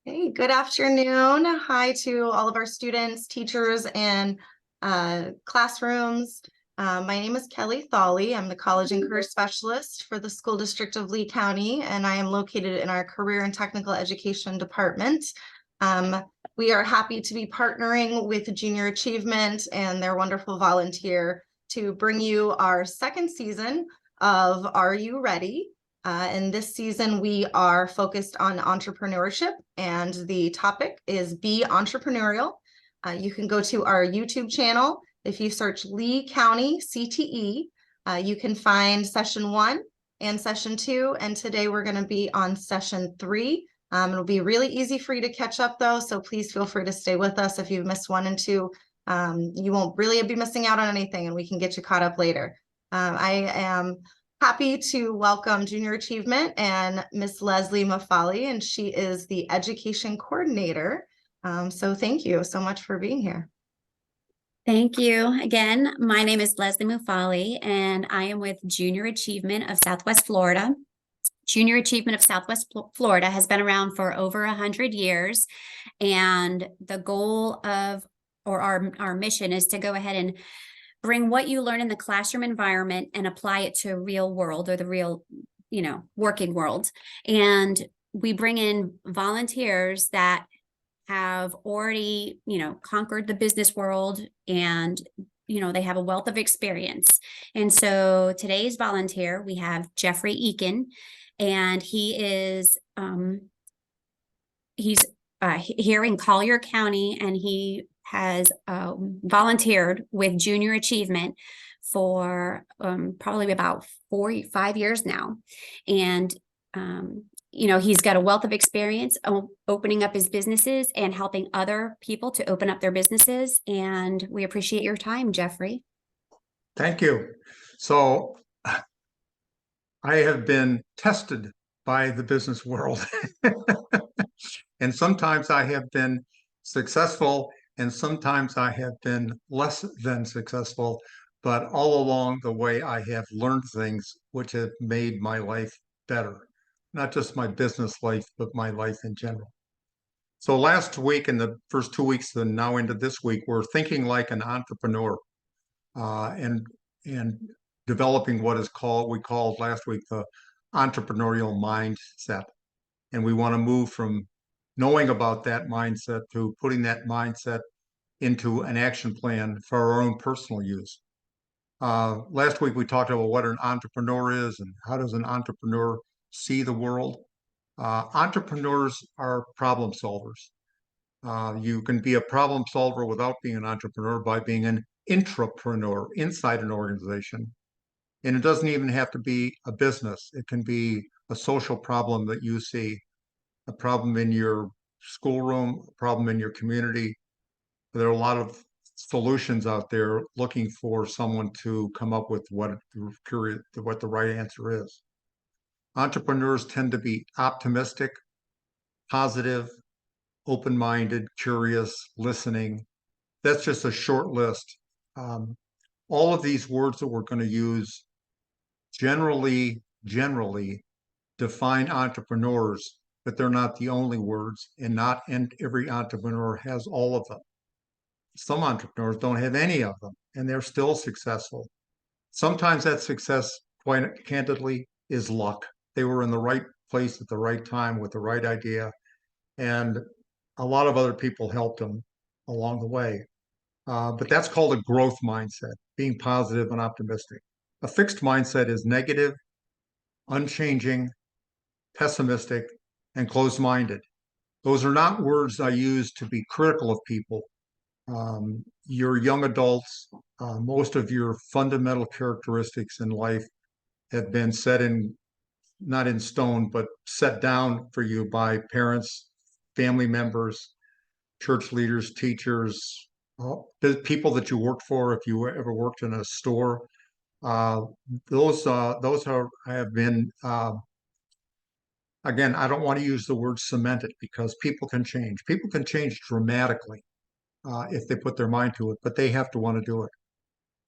Hey, good afternoon. Hi to all of our students, teachers, and classrooms. My name is Kelly Thawley. I'm the College and Career Specialist for the School District of Lee County, and I am located in our Career and Technical Education Department. We are happy to be partnering with Junior Achievement and their wonderful volunteer to bring you our second season of Are You Ready? And this season, we are focused on entrepreneurship, and the topic is Be Entrepreneurial. You can go to our YouTube channel. If you search Lee County CTE, you can find session 1 and session 2. And today we're going to be on session 3. It'll be really easy for you to catch up, though, so please feel free to stay with us. If you've missed 1 and 2, you won't really be missing out on anything, and we can get you caught up later. I am happy to welcome Junior Achievement and Miss Leslie Mafali, and she is the education coordinator. So thank you so much for being here. Thank you. Again, my name is Leslie Mufali, and I am with Junior Achievement of Southwest Florida. Junior Achievement of Southwest Florida has been around for over 100 years, and the goal of, or our mission is to go ahead and bring what you learn in the classroom environment and apply it to real world, or the real, working world. And we bring in volunteers that have already, conquered the business world, and, they have a wealth of experience. And so today's volunteer, we have Jeffrey Eakin, and he is, he's here in Collier County, and he has volunteered with Junior Achievement for probably about 5 years now. And, he's got a wealth of experience opening up his businesses and helping other people to open up their businesses. And we appreciate your time, Jeffrey. Thank you. So I have been tested by the business world. And sometimes I have been successful, and sometimes I have been less than successful. But all along the way, I have learned things which have made my life better. Not just my business life, but my life in general. So last week and the first 2 weeks, and now into this week, we're thinking like an entrepreneur, and developing what we called last week the entrepreneurial mindset. And we want to move from knowing about that mindset to putting that mindset into an action plan for our own personal use. Last week, we talked about what an entrepreneur is and how does an entrepreneur see the world. Entrepreneurs are problem solvers. You can be a problem solver without being an entrepreneur by being an intrapreneur inside an organization. And it doesn't even have to be a business. It can be a social problem that you see, a problem in your schoolroom, a problem in your community. There are a lot of solutions out there looking for someone to come up with what the right answer is. Entrepreneurs tend to be optimistic, positive, open-minded, curious, listening. That's just a short list. All of these words that we're going to use generally define entrepreneurs, but they're not the only words, and every entrepreneur has all of them. Some entrepreneurs don't have any of them, and they're still successful. Sometimes that success, quite candidly, is luck. They were in the right place at the right time with the right idea, and a lot of other people helped them along the way. But that's called a growth mindset, being positive and optimistic. A fixed mindset is negative, unchanging, pessimistic, and closed-minded. Those are not words I use to be critical of people. You're young adults. Most of your fundamental characteristics in life have been not in stone, but set down for you by parents, family members, church leaders, teachers, people that you worked for, if you ever worked in a store. Those have been, again, I don't want to use the word cemented, because people can change. People can change dramatically if they put their mind to it, but they have to want to do it.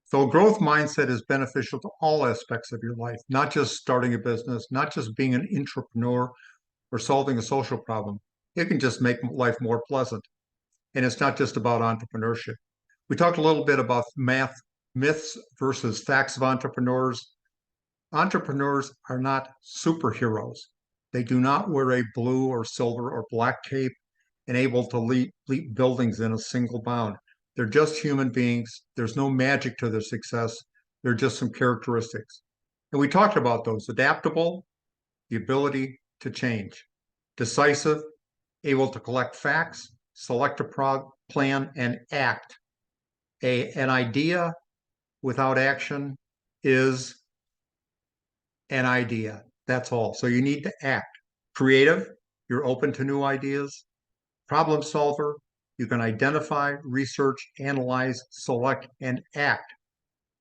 So a growth mindset is beneficial to all aspects of your life, not just starting a business, not just being an entrepreneur or solving a social problem. it can just make life more pleasant. And it's not just about entrepreneurship. We talked a little bit about myths versus facts of entrepreneurs. Entrepreneurs are not superheroes. They do not wear a blue or silver or black cape and able to leap buildings in a single bound. They're just human beings. There's no magic to their success. They're just some characteristics. And we talked about those: adaptable, the ability to change; decisive, able to collect facts, select a plan, and act. An idea without action is an idea. That's all. So you need to act. Creative, you're open to new ideas. Problem solver, you can identify, research, analyze, select, and act.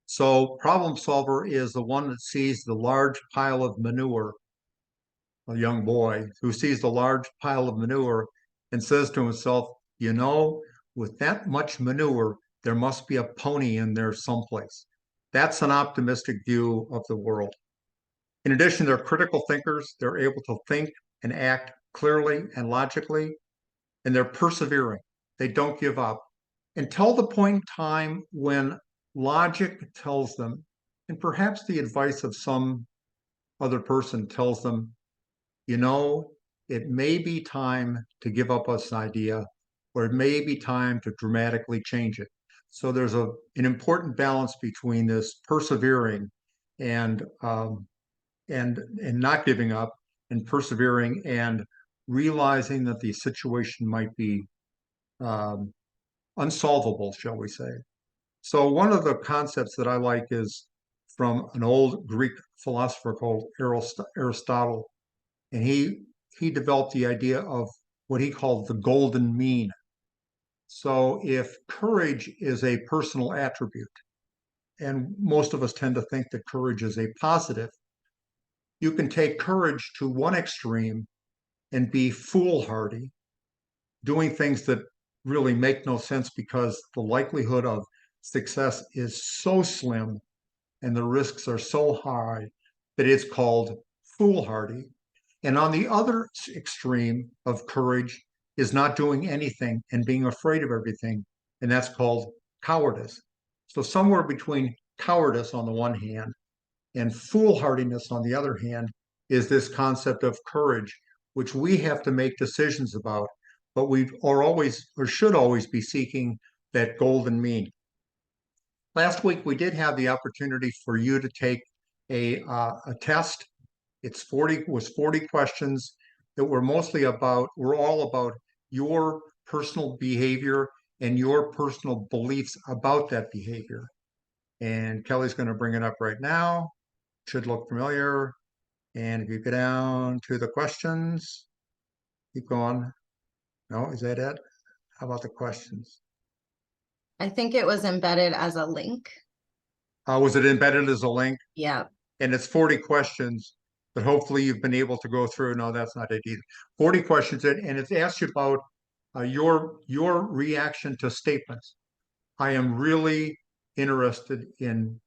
So problem solver is the one that sees the large pile of manure, a young boy who sees the large pile of manure and says to himself, you know, with that much manure, there must be a pony in there someplace. That's an optimistic view of the world. In addition, they're critical thinkers. They're able to think and act clearly and logically, and they're persevering. They don't give up until the point in time when logic tells them, and perhaps the advice of some other person tells them, you know, it may be time to give up this idea, or it may be time to dramatically change it. So there's an important balance between this persevering and not giving up, and persevering and realizing that the situation might be unsolvable, shall we say. So one of the concepts that I like is from an old Greek philosopher called Aristotle, and he developed the idea of what he called the golden mean. So if courage is a personal attribute, and most of us tend to think that courage is a positive, you can take courage to one extreme and be foolhardy, doing things that really make no sense because the likelihood of success is so slim and the risks are so high that it's called foolhardy. And on the other extreme of courage is not doing anything and being afraid of everything, and that's called cowardice. So somewhere between cowardice on the one hand and foolhardiness on the other hand is this concept of courage, which we have to make decisions about, but we are always, or should always, be seeking that golden mean. Last week, we did have the opportunity for you to take a test. Was 40 questions that were all about your personal behavior and your personal beliefs about that behavior. And Kelly's going to bring it up right now. Should look familiar. And if you go down to the questions, keep going. No, is that it? How about the questions? I think it was embedded as a link. Was it embedded as a link? Yeah. And it's 40 questions that hopefully you've been able to go through. No, that's not it either. 40 questions, and it asks you about your reaction to statements. I am really interested in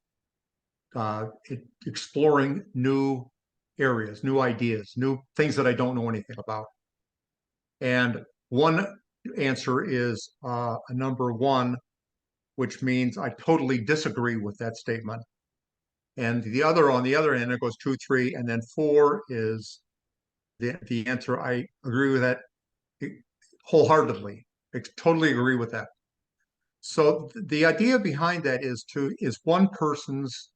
exploring new areas, new ideas, new things that I don't know anything about. And one answer is a number 1, which means I totally disagree with that statement. And the other, on the other end, it goes 2, 3, and then 4 is the answer. I agree with that wholeheartedly. I totally agree with that. So the idea behind that is one person's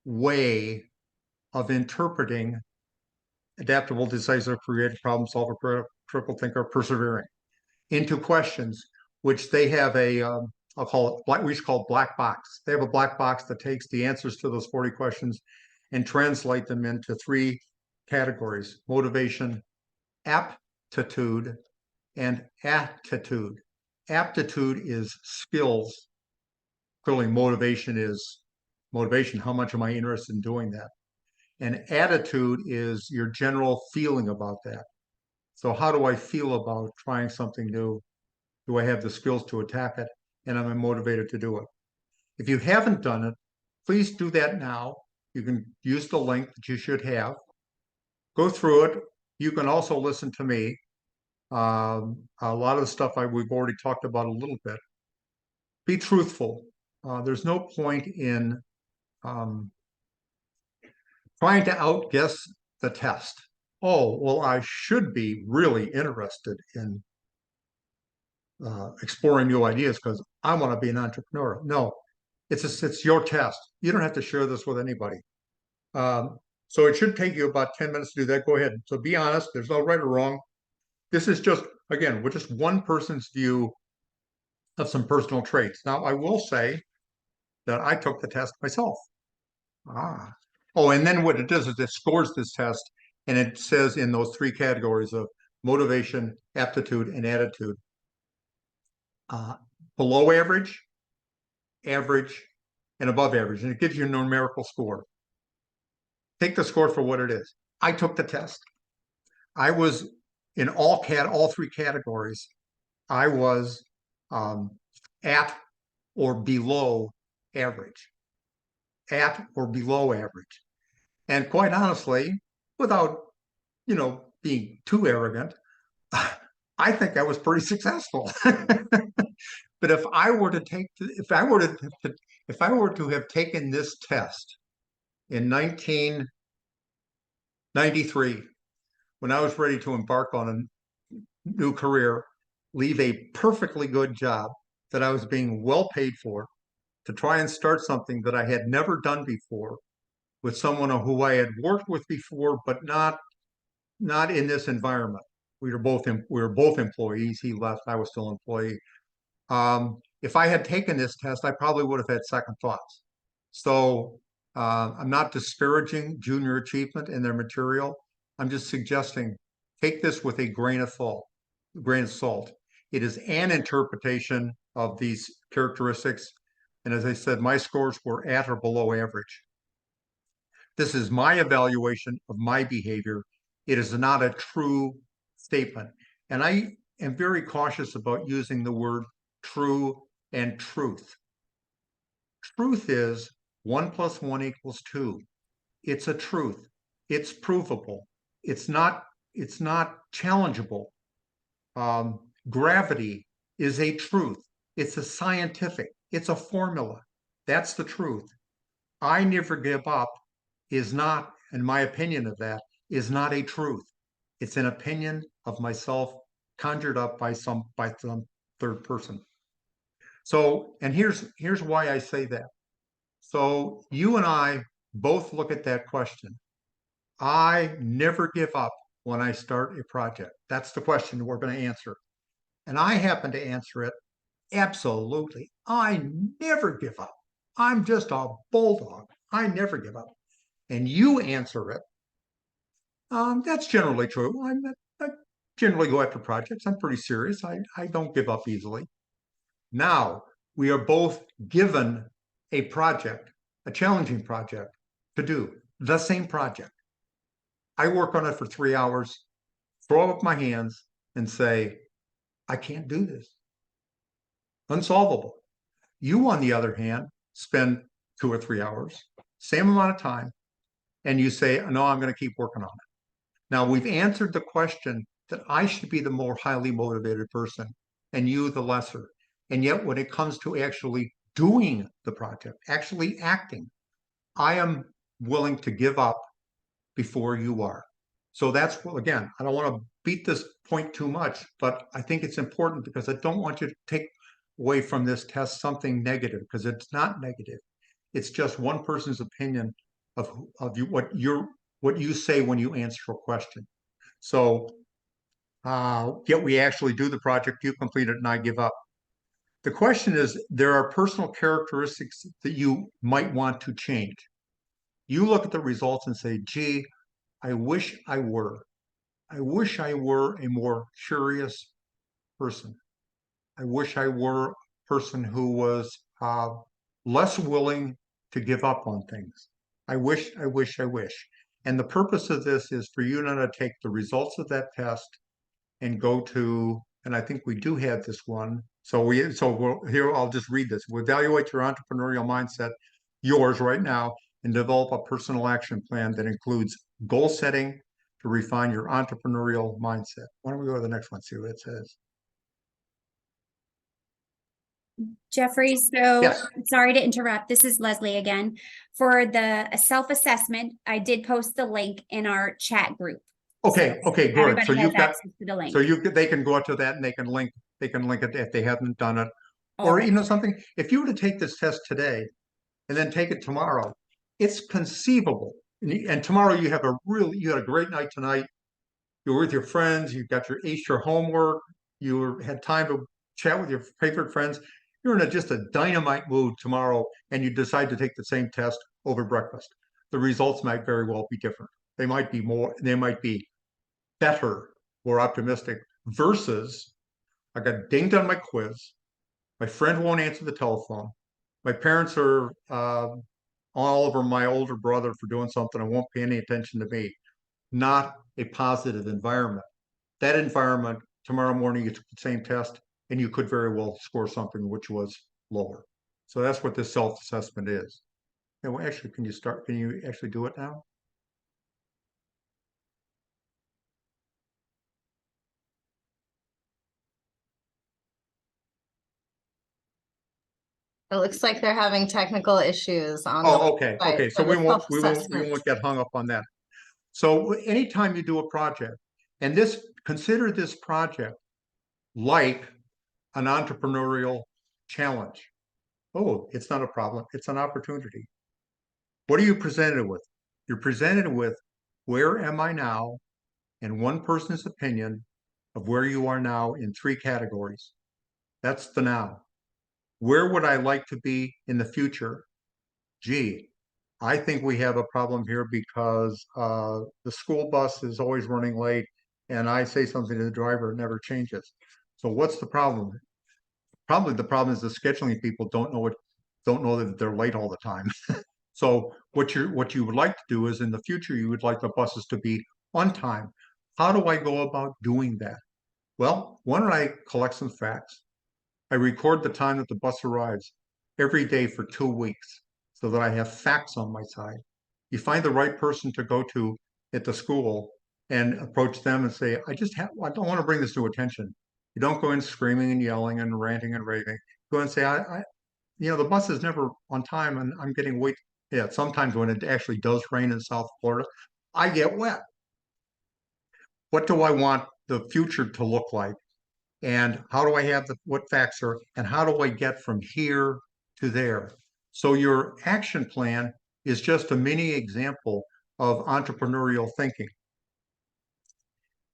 way of interpreting adaptable, decisive, creative, problem solver, critical thinker, persevering into questions, which they have I'll call it, we should call it black box. They have a black box that takes the answers to those 40 questions and translate them into 3 categories: motivation, aptitude, and attitude. Aptitude is skills. Clearly, motivation is motivation. How much am I interested in doing that? And attitude is your general feeling about that. So how do I feel about trying something new? Do I have the skills to attack it? And am I motivated to do it? If you haven't done it, please do that now. You can use the link that you should have. Go through it. you can also listen to me. A lot of the stuff we've already talked about a little bit. Be truthful. There's no point in trying to outguess the test. Oh, well, I should be really interested in exploring new ideas because I want to be an entrepreneur. No, it's your test. You don't have to share this with anybody. So it should take you about 10 minutes to do that. Go ahead. So be honest. There's no right or wrong. This is just, again, we're just one person's view of some personal traits. Now, I will say that I took the test myself. Oh, and then what it does is it scores this test, and it says in those three categories of motivation, aptitude, and attitude, below average, average, and above average, and it gives you a numerical score. Take the score for what it is. I took the test. I was in all three categories. I was at or below average. At or below average. And quite honestly, without, being too arrogant, I think I was pretty successful. But if I were to have taken this test in 1993, when I was ready to embark on a new career, leave a perfectly good job that I was being well paid for, to try and start something that I had never done before with someone who I had worked with before, but not in this environment. We were both employees. He left. I was still an employee. If I had taken this test, I probably would have had second thoughts. So I'm not disparaging Junior Achievement and their material. I'm just suggesting take this with a grain of salt. It is an interpretation of these characteristics. And as I said, my scores were at or below average. This is my evaluation of my behavior. It is not a true statement. And I am very cautious about using the word true and truth. Truth is 1 + 1 = 2. It's a truth. It's provable. It's not challengeable. Gravity is a truth. It's a scientific. It's a formula. That's the truth. I never give up is not, in my opinion of that, is not a truth. It's an opinion of myself conjured up by some third person. So, and here's why I say that. So you and I both look at that question. I never give up when I start a project. That's the question we're going to answer. And I happen to answer it, absolutely. I never give up. I'm just a bulldog. I never give up. And you answer it, that's generally true. I generally go after projects. I'm pretty serious. I don't give up easily. Now, we are both given a project, a challenging project to do, the same project. I work on it for 3 hours, throw up my hands and say, I can't do this. Unsolvable. You, on the other hand, spend 2 or 3 hours, same amount of time, and you say, no, I'm going to keep working on it. Now, we've answered the question that I should be the more highly motivated person and you the lesser. And yet when it comes to actually doing the project, actually acting, I am willing to give up before you are. So that's, again, I don't want to beat this point too much, but I think it's important because I don't want you to take away from this test something negative, because it's not negative. It's just one person's opinion of you, what you say when you answer a question. So yet we actually do the project, you complete it, and I give up. The question is, there are personal characteristics that you might want to change. You look at the results and say, gee, I wish I were a more curious person. I wish I were a person who was less willing to give up on things. I wish. And the purpose of this is for you to take the results of that test and go to, and I think we do have this one. Here, I'll just read this. We evaluate your entrepreneurial mindset, yours right now, and develop a personal action plan that includes goal setting, to refine your entrepreneurial mindset. Why don't we go to the next one, see what it says? Jeffrey, so Yes. sorry to interrupt. This is Leslie again. For the self-assessment, I did post the link in our chat group. Okay, So okay, good. everybody So has you've got, access to the link so they can go to that and they can link it if they haven't done it. Or, already. you know, something, if you were to take this test today and then take it tomorrow, it's conceivable. And tomorrow you had a great night tonight. You were with your friends, you got your homework, had time to chat with your favorite friends. You're in just a dynamite mood tomorrow, and you decide to take the same test over breakfast. The results might very well be different. They might be better, more optimistic, versus I got dinged on my quiz. My friend won't answer the telephone. My parents are all over my older brother for doing something and won't pay any attention to me. Not a positive environment. That environment, tomorrow morning you took the same test and you could very well score something which was lower. So that's what this self-assessment is. And well, actually, can you actually do it now? It looks like they're having technical issues on the Oh, okay, website okay. So for the we self-assessment. won't get hung up on that. So anytime you do a project, and consider this project like an entrepreneurial challenge. Oh, it's not a problem, it's an opportunity. What are you presented with? You're presented with, where am I now? And one person's opinion of where you are now in 3 categories. That's the now. Where would I like to be in the future? Gee, I think we have a problem here because the school bus is always running late, and I say something to the driver, it never changes. So what's the problem? Probably the problem is the scheduling people don't know that they're late all the time. So what you would like to do is, in the future, you would like the buses to be on time. How do I go about doing that? Well, why don't I collect some facts? I record the time that the bus arrives every day for 2 weeks so that I have facts on my side. You find the right person to go to at the school and approach them and say, I don't want to bring this to attention. You don't go in screaming and yelling and ranting and raving. Go and say, the bus is never on time and I'm getting wait. Yeah, sometimes when it actually does rain in South Florida, I get wet. What do I want the future to look like? And how do I have what facts are, and how do I get from here to there? So your action plan is just a mini example of entrepreneurial thinking.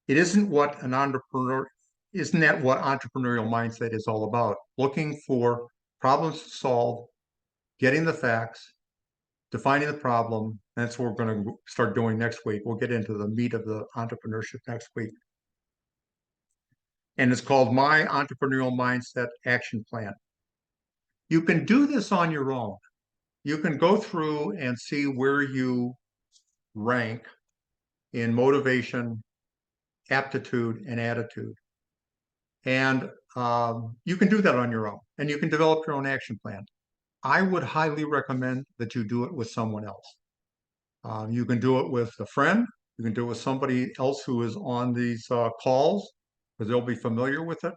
Isn't that what entrepreneurial mindset is all about? Looking for problems to solve, getting the facts, defining the problem. That's what we're going to start doing next week. We'll get into the meat of the entrepreneurship next week. And it's called My Entrepreneurial Mindset Action Plan. You can do this on your own. You can go through and see where you rank in motivation, aptitude, and attitude. And you can do that on your own, and you can develop your own action plan. I would highly recommend that you do it with someone else. You can do it with a friend. You can do it with somebody else who is on these calls, because they'll be familiar with it.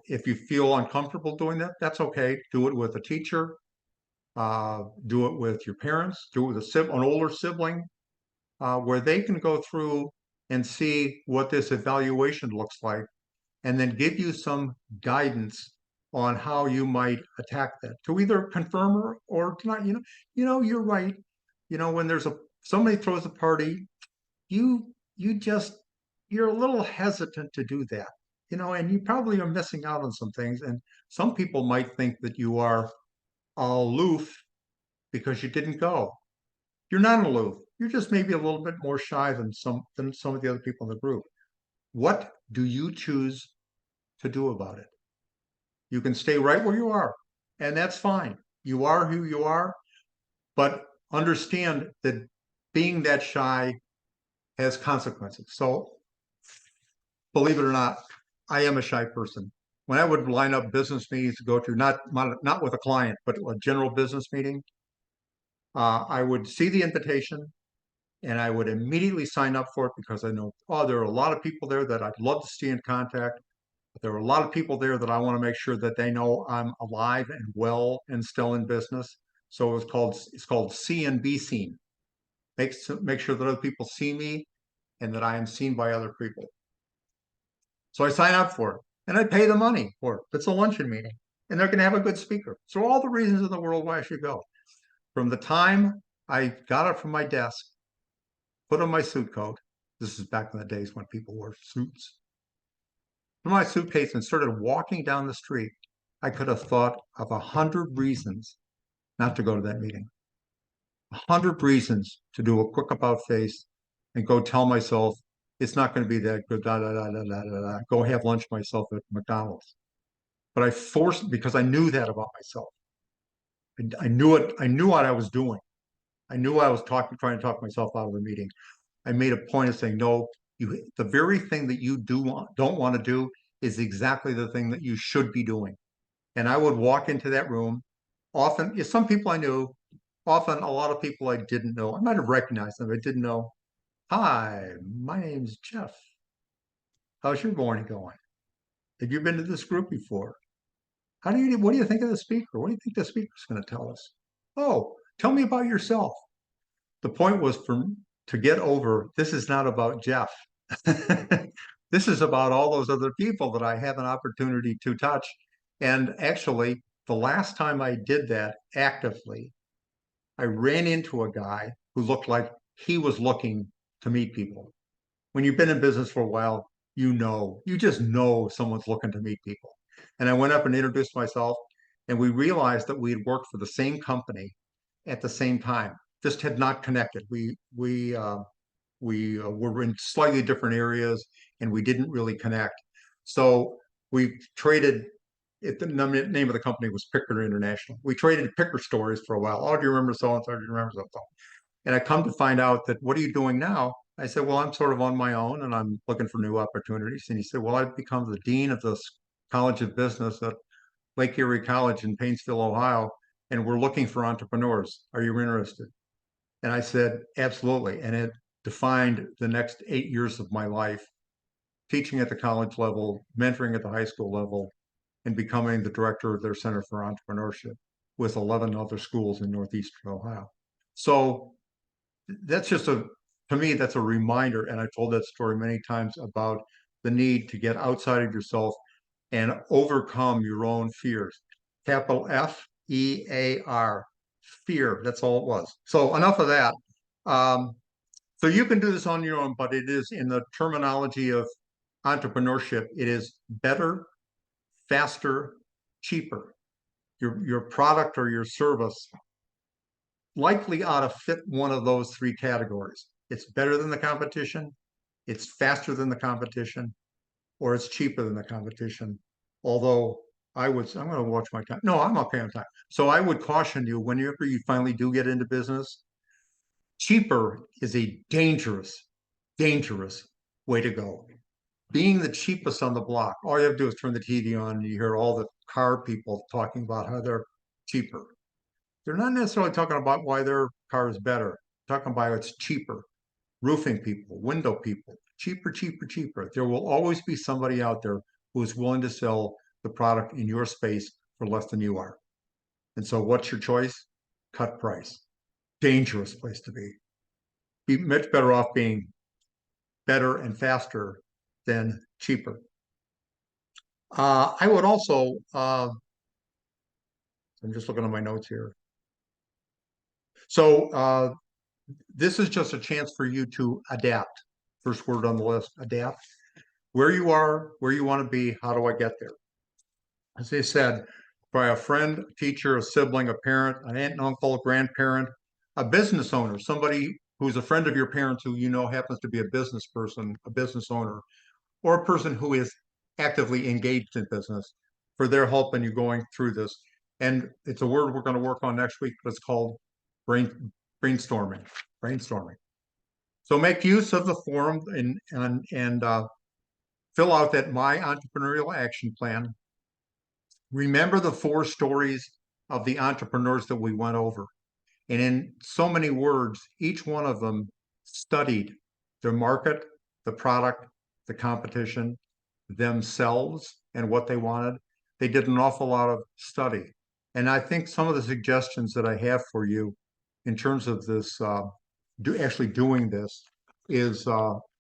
If you feel uncomfortable doing that, that's okay. Do it with a teacher. Do it with your parents. Do it with an older sibling, where they can go through and see what this evaluation looks like, and then give you some guidance on how you might attack that, to either confirm or to not. You're right. When somebody throws a party, you're a little hesitant to do that. And you probably are missing out on some things. And some people might think that you are aloof because you didn't go. You're not aloof. You're just maybe a little bit more shy than some of the other people in the group. What do you choose to do about it? You can stay right where you are, and that's fine. You are who you are, but understand that being that shy has consequences. So, believe it or not, I am a shy person. When I would line up business meetings to go to, not with a client, but a general business meeting, I would see the invitation. and I would immediately sign up for it because I know, oh, there are a lot of people there that I'd love to stay in contact. But there are a lot of people there that I want to make sure that they know I'm alive and well and still in business. So it's called see and be seen. Make sure that other people see me and that I am seen by other people. So I sign up for it and I pay the money for it. It's a luncheon meeting and they're going to have a good speaker. So all the reasons in the world why I should go. From the time I got up from my desk, put on my suit coat, this is back in the days when people wore suits, put my suitcase and started walking down the street, I could have thought of 100 reasons not to go to that meeting. 100 reasons to do a quick about face and go tell myself it's not going to be that good, go have lunch myself at McDonald's. But I forced, because I knew that about myself. I knew it. I knew what I was doing. I knew I was trying to talk myself out of the meeting. I made a point of saying, no, the very thing that you don't want to do is exactly the thing that you should be doing. And I would walk into that room. Often, some people I knew, often a lot of people I didn't know. I might have recognized them, I didn't know. Hi, my name's Jeff. How's your morning going? Have you been to this group before? What do you think of the speaker? What do you think the speaker's going to tell us? Oh, tell me about yourself. The point was to get over, this is not about Jeff. This is about all those other people that I have an opportunity to touch. And actually, the last time I did that actively, I ran into a guy who looked like he was looking to meet people. When you've been in business for a while, you just know someone's looking to meet people. And I went up and introduced myself, and we realized that we had worked for the same company at the same time, just had not connected. We were in slightly different areas, and we didn't really connect. So we traded. The name of the company was Picker International. We traded picker stories for a while. Oh, do you remember so and so? Do you remember so and so? And I come to find out that, what are you doing now? I said, well, I'm sort of on my own and I'm looking for new opportunities. And he said, well, I've become the dean of the College of Business at Lake Erie College in Painesville, Ohio, and we're looking for entrepreneurs. Are you interested? And I said, absolutely. And it defined the next 8 years of my life, teaching at the college level, mentoring at the high school level, and becoming the director of their Center for Entrepreneurship with 11 other schools in Northeastern Ohio. So that's to me, that's a reminder. And I told that story many times about the need to get outside of yourself and overcome your own fears. Capital FEAR, fear. That's all it was. So enough of that. So you can do this on your own, but it is, in the terminology of entrepreneurship, it is better, faster, cheaper. Your product or your service likely ought to fit one of those three categories. It's better than the competition, it's faster than the competition, or it's cheaper than the competition. Although I'm going to watch my time. No, I'm okay on time. So I would caution you, whenever you finally do get into business, cheaper is a dangerous way to go. Being the cheapest on the block, all you have to do is turn the TV on and you hear all the car people talking about how they're cheaper. They're not necessarily talking about why their car is better. They're talking about it's cheaper. Roofing people, window people, cheaper, cheaper, cheaper. There will always be somebody out there who is willing to sell the product in your space for less than you are. And so what's your choice? Cut price. Dangerous place to be. Be much better off being better and faster than cheaper. I would also, I'm just looking at my notes here. So this is just a chance for you to adapt. First word on the list, adapt. Where you are, where you want to be, how do I get there? As I said, by a friend, a teacher, a sibling, a parent, an aunt and uncle, a grandparent, a business owner, somebody who's a friend of your parents who you know happens to be a business person, a business owner, or a person who is actively engaged in business, for their help in you going through this. And it's a word we're going to work on next week, but it's called brainstorming. So make use of the forum and fill out that My Entrepreneurial Action Plan. Remember the 4 stories of the entrepreneurs that we went over. And in so many words, each one of them studied their market, the product, the competition, themselves, and what they wanted. They did an awful lot of study. And I think some of the suggestions that I have for you in terms of this, actually doing this, is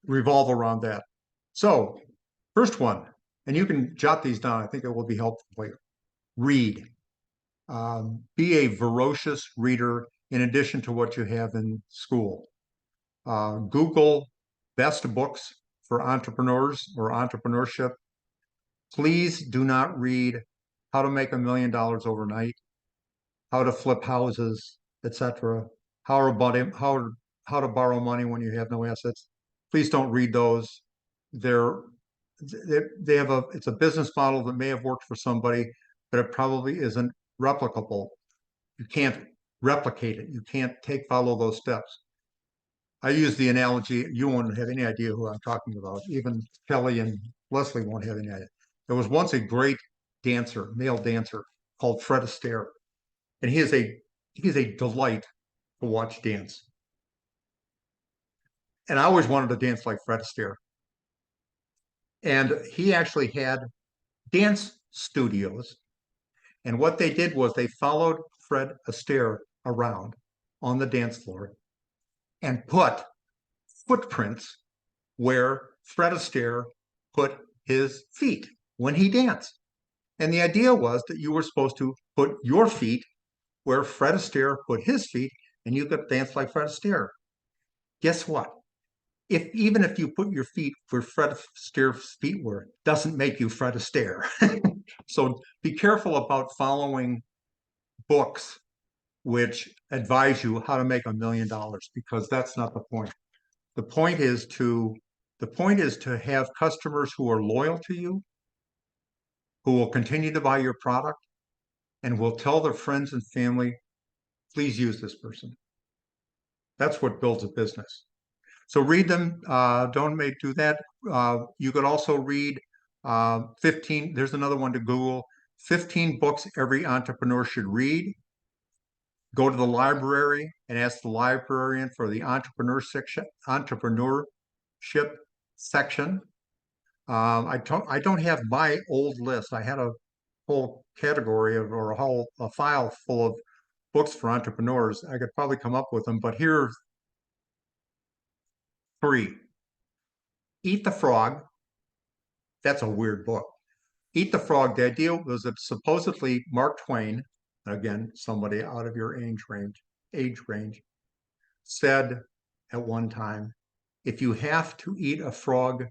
revolve around that. So, first one, and you can jot these down, I think it will be helpful for you. Read. Be a voracious reader in addition to what you have in school. Google best books for entrepreneurs or entrepreneurship. Please do not read how to make $1 million overnight, how to flip houses, etc. How to borrow money when you have no assets. Please don't read those. They have it's a business model that may have worked for somebody, but it probably isn't replicable. You can't replicate it. You can't follow those steps. I use the analogy, you won't have any idea who I'm talking about. Even Kelly and Leslie won't have any idea. There was once a great dancer, male dancer, called Fred Astaire. And he is a delight to watch dance. And I always wanted to dance like Fred Astaire. And he actually had dance studios. And what they did was they followed Fred Astaire around on the dance floor and put footprints where Fred Astaire put his feet when he danced. And the idea was that you were supposed to put your feet where Fred Astaire put his feet, and you could dance like Fred Astaire. Guess what? Even if you put your feet where Fred Astaire's feet were, doesn't make you Fred Astaire. So be careful about following books which advise you how to make $1 million, because that's not the point. The point is to have customers who are loyal to you, who will continue to buy your product, and will tell their friends and family, please use this person. That's what builds a business. So read them. Don't do that. You could also read 15. There's another one to Google. 15 books every entrepreneur should read. Go to the library and ask the librarian for the entrepreneurship section. I don't have my old list. I had a whole category or a file full of books for entrepreneurs. I could probably come up with them, but here's 3. Eat the Frog. That's a weird book. Eat the Frog. The idea was that supposedly Mark Twain, again, somebody out of your age range, said at one time, if you have to eat a frog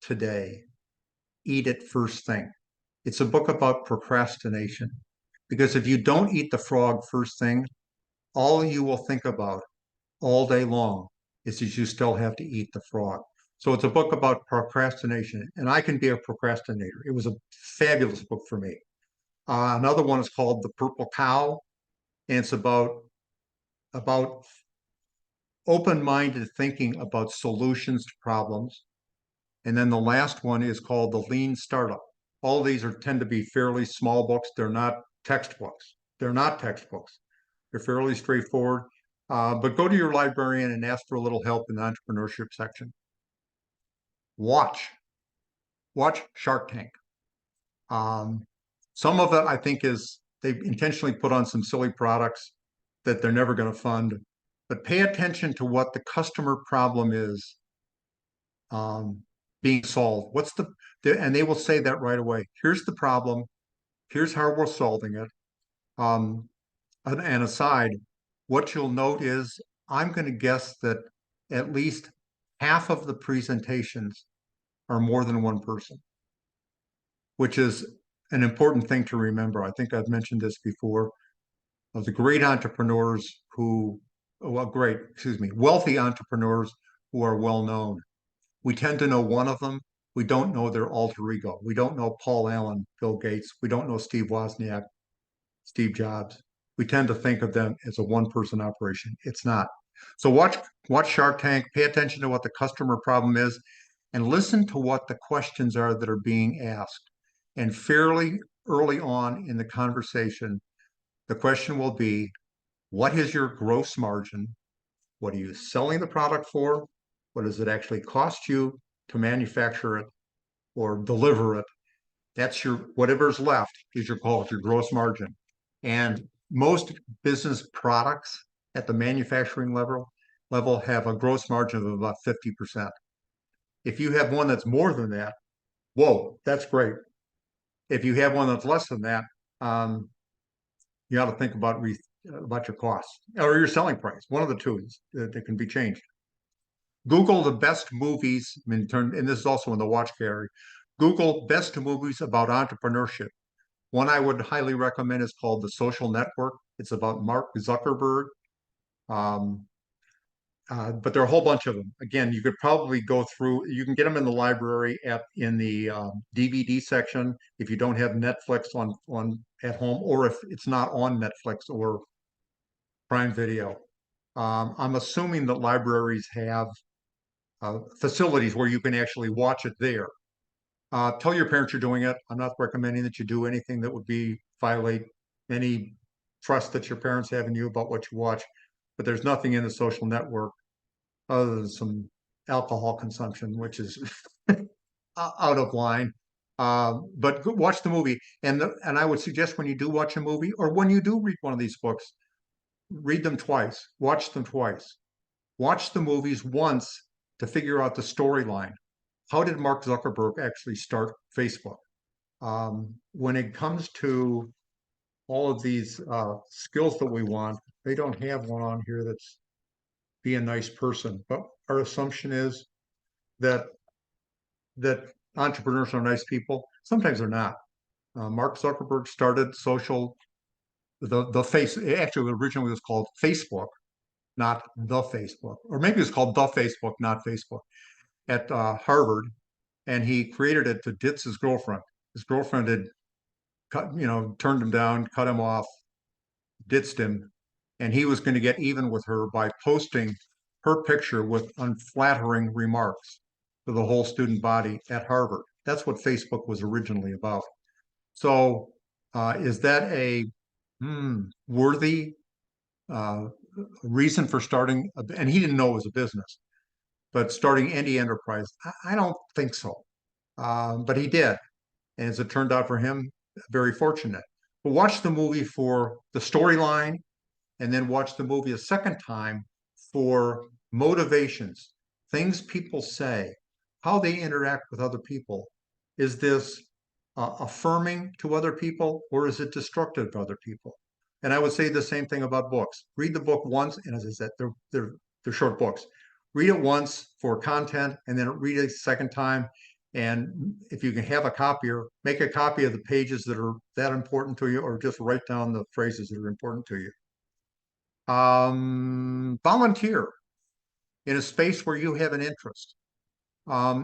today, eat it first thing. It's a book about procrastination, because if you don't eat the frog first thing, all you will think about all day long is that you still have to eat the frog. So it's a book about procrastination, and I can be a procrastinator. It was a fabulous book for me. Another one is called The Purple Cow, and it's about open-minded thinking about solutions to problems. And then the last one is called The Lean Startup. All of these tend to be fairly small books. They're not textbooks. They're fairly straightforward. But go to your librarian and ask for a little help in the entrepreneurship section. Watch Shark Tank. Some of it, I think, is they intentionally put on some silly products that they're never going to fund. But pay attention to what the customer problem is being solved. And they will say that right away. Here's the problem. Here's how we're solving it. And aside, what you'll note is I'm going to guess that at least half of the presentations are more than one person, which is an important thing to remember. I think I've mentioned this before. Of the great entrepreneurs wealthy entrepreneurs who are well known, we tend to know one of them. We don't know their alter ego. We don't know Paul Allen, Bill Gates. We don't know Steve Wozniak, Steve Jobs. We tend to think of them as a one-person operation. It's not. So watch Shark Tank, pay attention to what the customer problem is, and listen to what the questions are that are being asked. And fairly early on in the conversation, the question will be, what is your gross margin? What are you selling the product for? What does it actually cost you to manufacture it or deliver it? That's your, whatever's left is your call, your gross margin. And most business products at the manufacturing level have a gross margin of about 50%. If you have one that's more than that, whoa, that's great. If you have one that's less than that, you ought to think about your costs or your selling price. One of the two that can be changed. Google the best movies, and this is also in the watch category. Google best movies about entrepreneurship. One I would highly recommend is called The Social Network. It's about Mark Zuckerberg. But there are a whole bunch of them. Again, you could probably go through, you can get them in the library in the DVD section if you don't have Netflix on at home, or if it's not on Netflix or Prime Video. I'm assuming that libraries have facilities where you can actually watch it there. Tell your parents you're doing it. I'm not recommending that you do anything that would violate any trust that your parents have in you about what you watch. But there's nothing in the social network other than some alcohol consumption, which is out of line. But watch the movie. And I would suggest when you do watch a movie or when you do read one of these books, read them twice, watch them twice. Watch the movies once to figure out the storyline. How did Mark Zuckerberg actually start Facebook? When it comes to all of these skills that we want, they don't have one on here that's be a nice person. But our assumption is that entrepreneurs are nice people. Sometimes they're not. Mark Zuckerberg started the face. Actually, originally it was called Facebook, not the Facebook, or maybe it was called the Facebook, not Facebook, at Harvard, and he created it to ditz his girlfriend. His girlfriend had turned him down, cut him off, ditched him, and he was going to get even with her by posting her picture with unflattering remarks to the whole student body at Harvard. That's what Facebook was originally about. So is that a worthy reason for starting? And he didn't know it was a business, but starting any enterprise, I don't think so. But he did. And as it turned out for him, very fortunate. But watch the movie for the storyline and then watch the movie a second time for motivations, things people say, how they interact with other people. Is this affirming to other people or is it destructive to other people? And I would say the same thing about books. Read the book once, and as I said, they're short books. Read it once for content and then read it a second time. And if you can have a copier, make a copy of the pages that are that important to you, or just write down the phrases that are important to you. Volunteer in a space where you have an interest.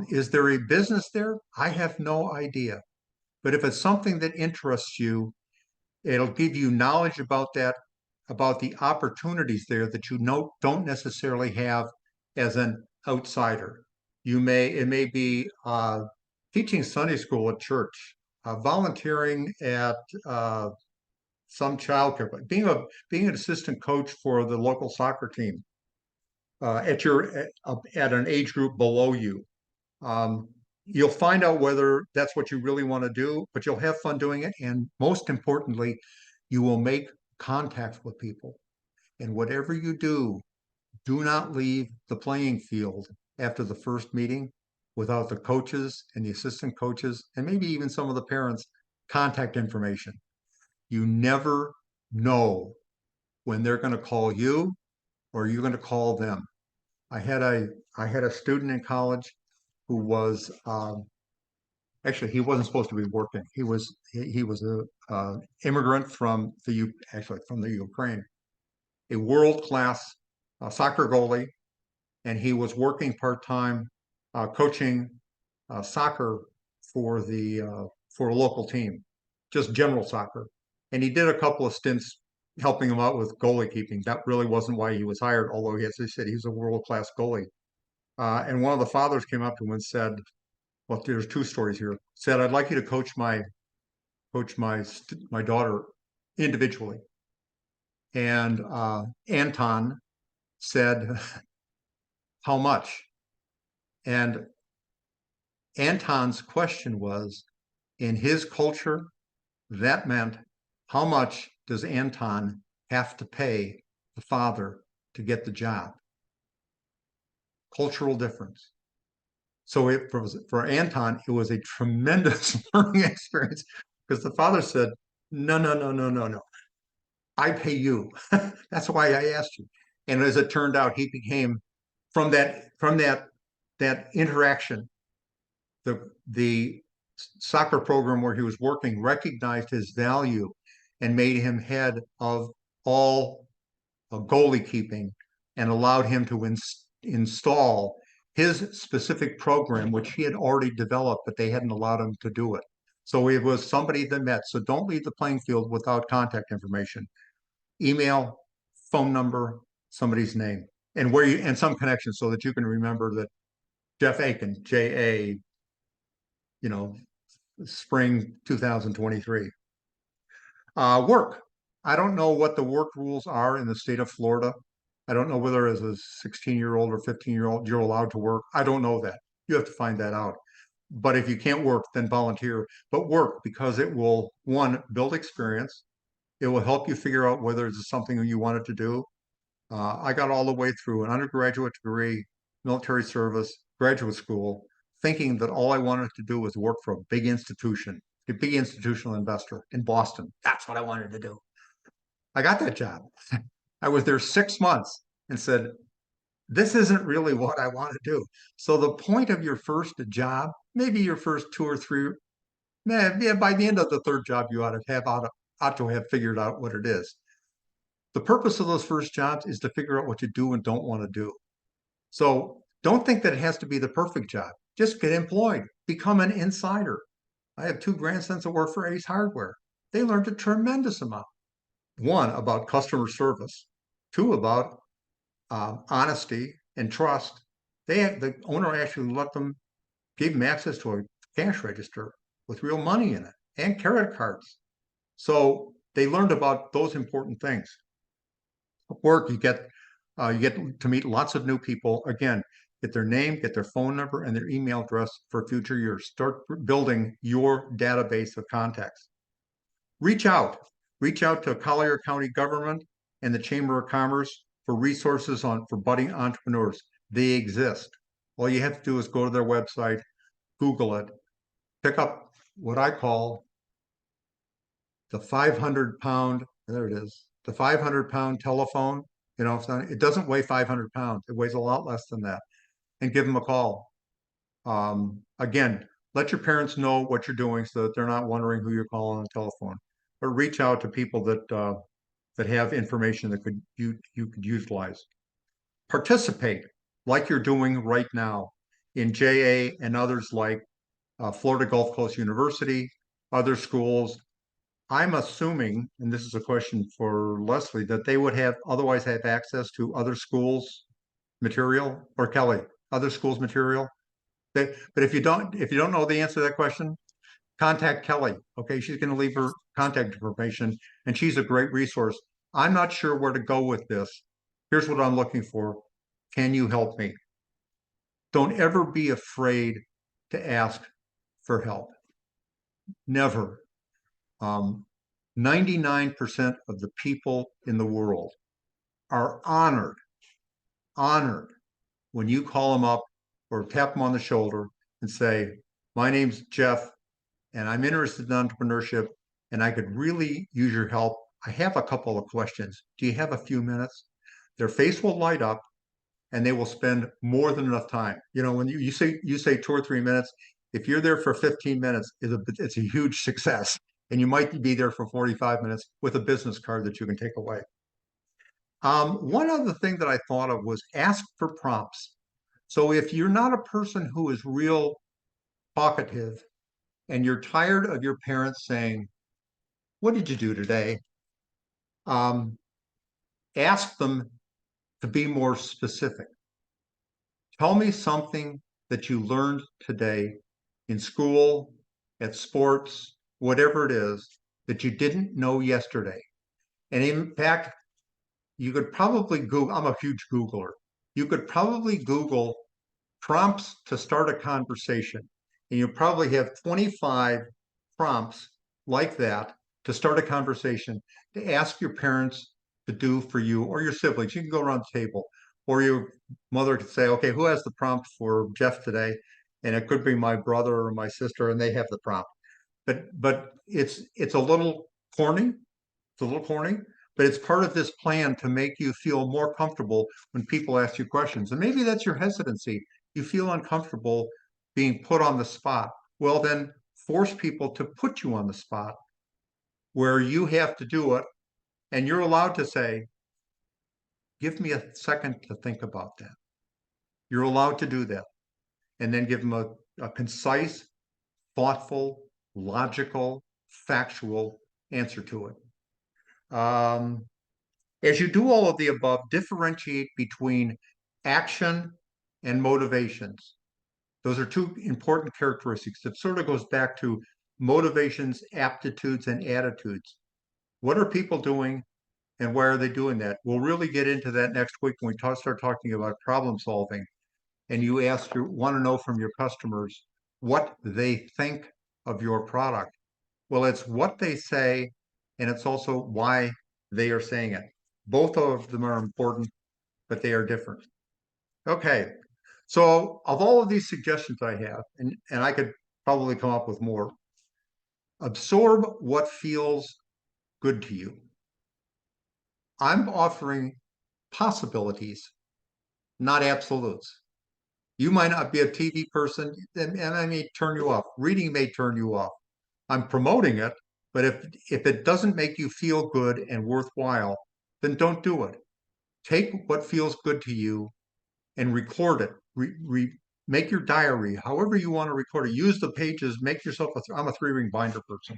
Is there a business there? I have no idea. But if it's something that interests you, it'll give you knowledge about that, about the opportunities there that you don't necessarily have as an outsider. It may be teaching Sunday school at church, volunteering at some childcare, being an assistant coach for the local soccer team at an age group below you. You'll find out whether that's what you really want to do, but you'll have fun doing it. And most importantly, you will make contact with people. And whatever you do not leave the playing field after the first meeting without the coaches and the assistant coaches, and maybe even some of the parents' contact information. You never know when they're going to call you or you're going to call them. I had a student in college who was actually, he wasn't supposed to be working. He was a immigrant from the Ukraine, a world-class soccer goalie, and he was working part-time coaching soccer for a local team, just general soccer. And he did a couple of stints helping him out with goalie keeping. That really wasn't why he was hired, although as I said, he's a world-class goalie. And one of the fathers came up to him and said, well, there's two stories here. Said, I'd like you to coach my daughter individually. And Anton said, how much? And Anton's question was, in his culture, that meant, how much does Anton have to pay the father to get the job? Cultural difference. So for Anton, it was a tremendous learning experience because the father said, no, no, no, no, no, no. I pay you. That's why I asked you. And as it turned out, he became from that interaction, the soccer program where he was working recognized his value and made him head of all goalie keeping and allowed him to install his specific program, which he had already developed, but they hadn't allowed him to do it. So it was somebody that met. So don't leave the playing field without contact information. Email, phone number, somebody's name, and where you and some connection so that you can remember that Jeff Aiken, JA, spring 2023. Work. I don't know what the work rules are in the state of Florida. I don't know whether as a 16-year-old or 15-year-old you're allowed to work. I don't know that. You have to find that out. But if you can't work, then volunteer. But work, because it will, one, build experience. It will help you figure out whether it's something you wanted to do. I got all the way through an undergraduate degree, military service, graduate school, thinking that all I wanted to do was work for a big institution, a big institutional investor in Boston. That's what I wanted to do. I got that job. I was there 6 months and said, this isn't really what I want to do. So the point of your first job, maybe your first 2 or 3, yeah, by the end of the third job, you ought to have figured out what it is. The purpose of those first jobs is to figure out what you do and don't want to do. So don't think that it has to be the perfect job. Just get employed, become an insider. I have 2 grandsons that work for Ace Hardware. They learned a tremendous amount. 1, about customer service. 2, about honesty and trust. The owner actually gave them access to a cash register with real money in it and credit cards. So they learned about those important things. Work, you get to meet lots of new people. Again, get their name, get their phone number, and their email address for future years. Start building your database of contacts. Reach out to Collier County government and the Chamber of Commerce for resources for budding entrepreneurs. They exist. All you have to do is go to their website, Google it, pick up what I call the 500-pound, there it is, the 500-pound telephone. It doesn't weigh 500 pounds. It weighs a lot less than that. And give them a call. Again, let your parents know what you're doing so that they're not wondering who you're calling on the telephone. But reach out to people that have information that you could utilize. Participate like you're doing right now in JA and others like Florida Gulf Coast University, other schools. I'm assuming, and this is a question for Leslie, that they would otherwise have access to other schools' material, or Kelly, other schools' material. But if you don't know the answer to that question, contact Kelly. Okay, she's going to leave her contact information, and she's a great resource. I'm not sure where to go with this. Here's what I'm looking for. Can you help me? Don't ever be afraid to ask for help. Never. 99% of the people in the world are honored when you call them up or tap them on the shoulder and say, my name's Jeff, and I'm interested in entrepreneurship, and I could really use your help. I have a couple of questions. Do you have a few minutes? Their face will light up, and they will spend more than enough time. When you say 2 or 3 minutes, if you're there for 15 minutes, it's a huge success. And you might be there for 45 minutes with a business card that you can take away. One other thing that I thought of was ask for prompts. So if you're not a person who is real talkative and you're tired of your parents saying, what did you do today? Ask them to be more specific. Tell me something that you learned today in school, at sports, whatever it is, that you didn't know yesterday. And in fact, you could probably Google, I'm a huge Googler. You could probably Google prompts to start a conversation, and you probably have 25 prompts like that to start a conversation to ask your parents to do for you or your siblings. You can go around the table, or your mother could say, okay, who has the prompt for Jeff today? And it could be my brother or my sister, and they have the prompt. But it's a little corny. It's a little corny, but it's part of this plan to make you feel more comfortable when people ask you questions. And maybe that's your hesitancy. You feel uncomfortable being put on the spot. Well, then force people to put you on the spot where you have to do it. And you're allowed to say, give me a second to think about that. You're allowed to do that. And then give them a concise, thoughtful, logical, factual answer to it. As you do all of the above, differentiate between action and motivations. Those are two important characteristics. It sort of goes back to motivations, aptitudes, and attitudes. What are people doing and why are they doing that? We'll really get into that next week when we start talking about problem solving. And you want to know from your customers what they think of your product. Well, it's what they say, and it's also why they are saying it. Both of them are important, but they are different. Okay, so of all of these suggestions I have, and I could probably come up with more, absorb what feels good to you. I'm offering possibilities, not absolutes. You might not be a TV person, and I may turn you off. Reading may turn you off. I'm promoting it, but if it doesn't make you feel good and worthwhile, then don't do it. Take what feels good to you and record it. Make your diary, however you want to record it. Use the pages. Make yourself I'm a 3-ring binder person.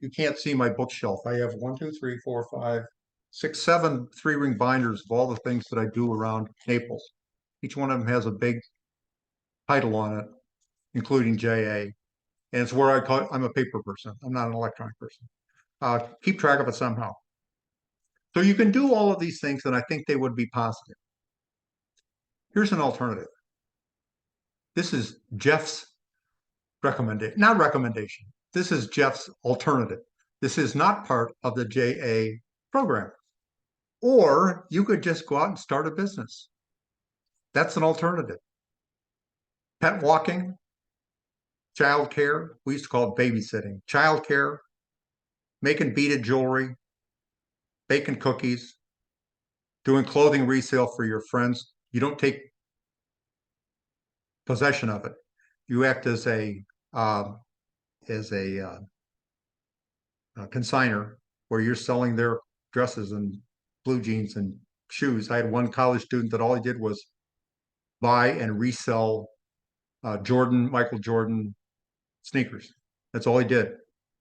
You can't see my bookshelf. I have 1, 2, 3, 4, 5, 6, 7 3-ring binders of all the things that I do around Naples. Each one of them has a big title on it, including JA. And it's where I'm a paper person. I'm not an electronic person. Keep track of it somehow. So you can do all of these things, and I think they would be positive. Here's an alternative. This is Jeff's not recommendation. This is Jeff's alternative. This is not part of the JA program. Or you could just go out and start a business. That's an alternative. Pet walking, childcare, we used to call it babysitting, childcare, making beaded jewelry, baking cookies, doing clothing resale for your friends. You don't take possession of it. You act as a consigner where you're selling their dresses and blue jeans and shoes. I had one college student that all he did was buy and resell Michael Jordan sneakers. That's all he did.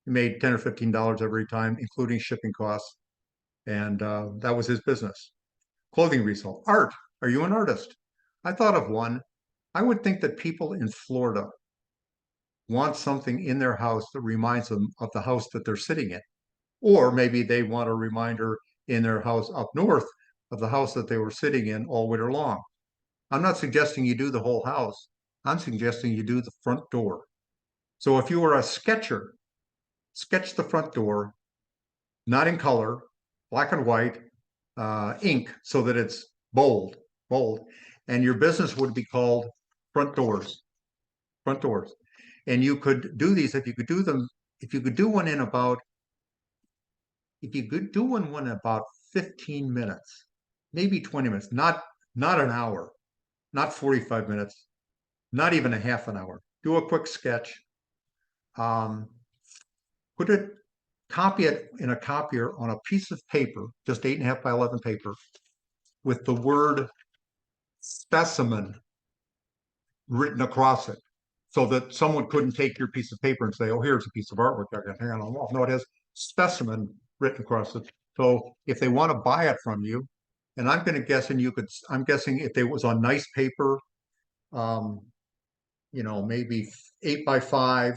He made $10 or $15 every time, including shipping costs. And that was his business. Clothing resale. Art. Are you an artist? I thought of one. I would think that people in Florida want something in their house that reminds them of the house that they're sitting in. Or maybe they want a reminder in their house up north of the house that they were sitting in all winter long. I'm not suggesting you do the whole house. I'm suggesting you do the front door. So if you were a sketcher, sketch the front door, not in color, black and white, ink, so that it's bold, and your business would be called Front Doors. And you could do these if you could do one in about 15 minutes, maybe 20 minutes, not an hour, not 45 minutes, not even a half an hour. Do a quick sketch. Copy it in a copier on a piece of paper, just 8.5 by 11 paper, with the word specimen written across it, so that someone couldn't take your piece of paper and say, oh, here's a piece of artwork I can hang on the wall. No, it has specimen written across it. So if they want to buy it from you, and I'm guessing if it was on nice paper, maybe 8 by 5.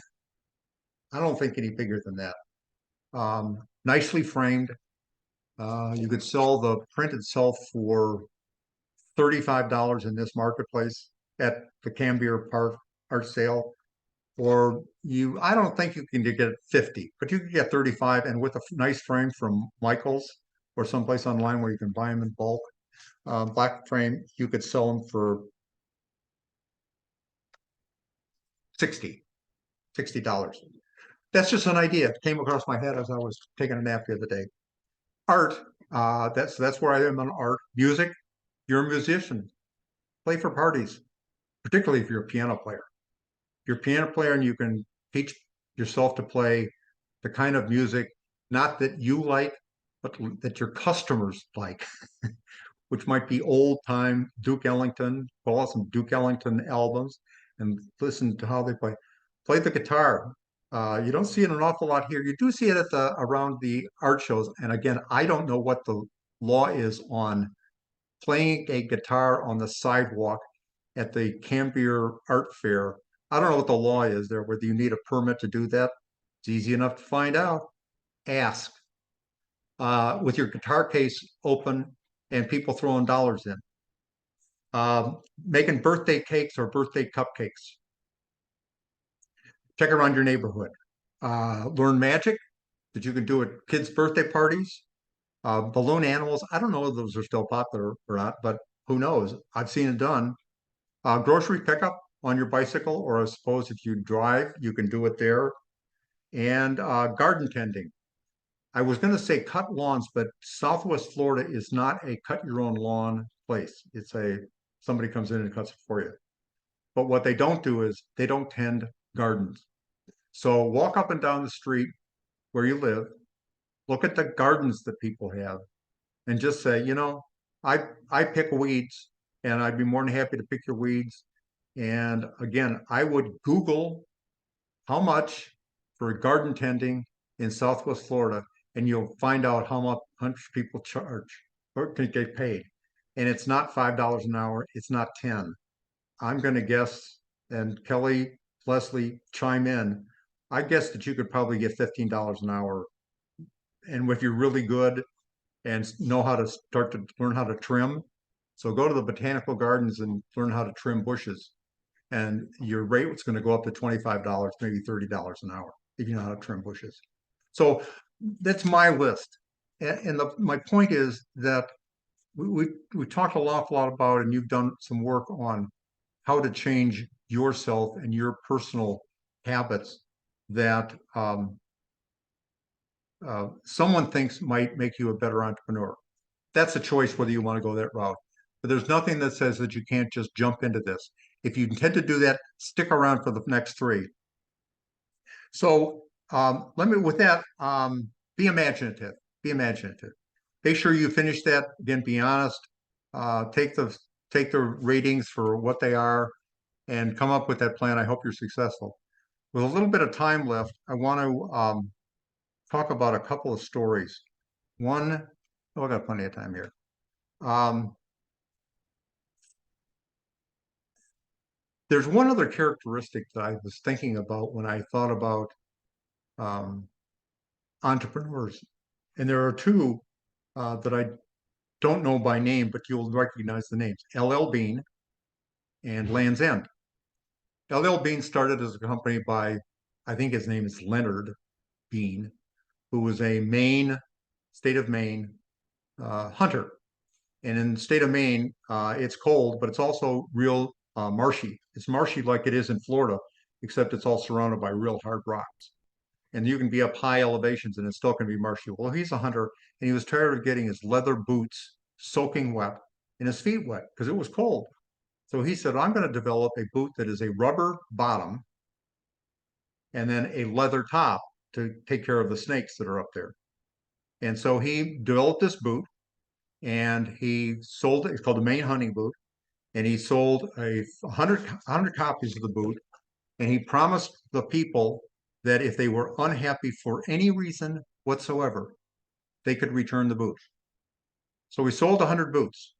I don't think any bigger than that. Nicely framed. You could sell the print itself for $35 in this marketplace at the Cambier Park art sale. Or I don't think you can get 50, but you can get 35, and with a nice frame from Michael's or someplace online where you can buy them in bulk, black frame, you could sell them for $60. That's just an idea. It came across my head as I was taking a nap the other day. Art, that's where I am on art. Music, you're a musician. Play for parties, particularly if you're a piano player. You're a piano player and you can teach yourself to play the kind of music, not that you like, but that your customers like, which might be old time Duke Ellington, pull out some Duke Ellington albums and listen to how they play. Play the guitar. You don't see it an awful lot here. You do see it at around the art shows. And again, I don't know what the law is on playing a guitar on the sidewalk at the Cambier Art Fair. I don't know what the law is there, whether you need a permit to do that. It's easy enough to find out. Ask. With your guitar case open and people throwing dollars in. Making birthday cakes or birthday cupcakes. Check around your neighborhood. Learn magic that you can do at kids' birthday parties. Balloon animals. I don't know if those are still popular or not, but who knows? I've seen it done. Grocery pickup on your bicycle, or I suppose if you drive, you can do it there. And garden tending. I was going to say cut lawns, but Southwest Florida is not a cut your own lawn place. It's somebody comes in and cuts it for you. But what they don't do is they don't tend gardens. So walk up and down the street where you live, look at the gardens that people have, and just say, I pick weeds, and I'd be more than happy to pick your weeds. And again, I would Google how much for garden tending in Southwest Florida, and you'll find out how much people charge or can get paid. And it's not $5 an hour, it's not 10. I'm going to guess, and Kelly, Leslie, chime in. I guess that you could probably get $15 an hour. And if you're really good and know how to start to learn how to trim, so go to the botanical gardens and learn how to trim bushes. And your rate is going to go up to $25, maybe $30 an hour if you know how to trim bushes. So that's my list. And my point is that we talked a lot about, and you've done some work on how to change yourself and your personal habits that someone thinks might make you a better entrepreneur. That's a choice whether you want to go that route. But there's nothing that says that you can't just jump into this. If you intend to do that, stick around for the next three. So with that, be imaginative. Be imaginative. Make sure you finish that. Again, be honest. Take the ratings for what they are and come up with that plan. I hope you're successful. With a little bit of time left, I want to talk about a couple of stories. One, I got plenty of time here. There's one other characteristic that I was thinking about when I thought about entrepreneurs. And there are two that I don't know by name, but you'll recognize the names. LL Bean and Land's End. LL Bean started as a company by, I think his name is Leonard Bean, who was a state of Maine hunter. And in the state of Maine, it's cold, but it's also real marshy. It's marshy like it is in Florida, except it's all surrounded by real hard rocks. And you can be up high elevations and it's still going to be marshy. Well, he's a hunter and he was tired of getting his leather boots soaking wet and his feet wet because it was cold. So he said, I'm going to develop a boot that is a rubber bottom and then a leather top to take care of the snakes that are up there. And so he developed this boot and he sold it. It's called the Maine Hunting Boot. And he sold 100 copies of the boot. And he promised the people that if they were unhappy for any reason whatsoever, they could return the boot. So we sold 100 boots.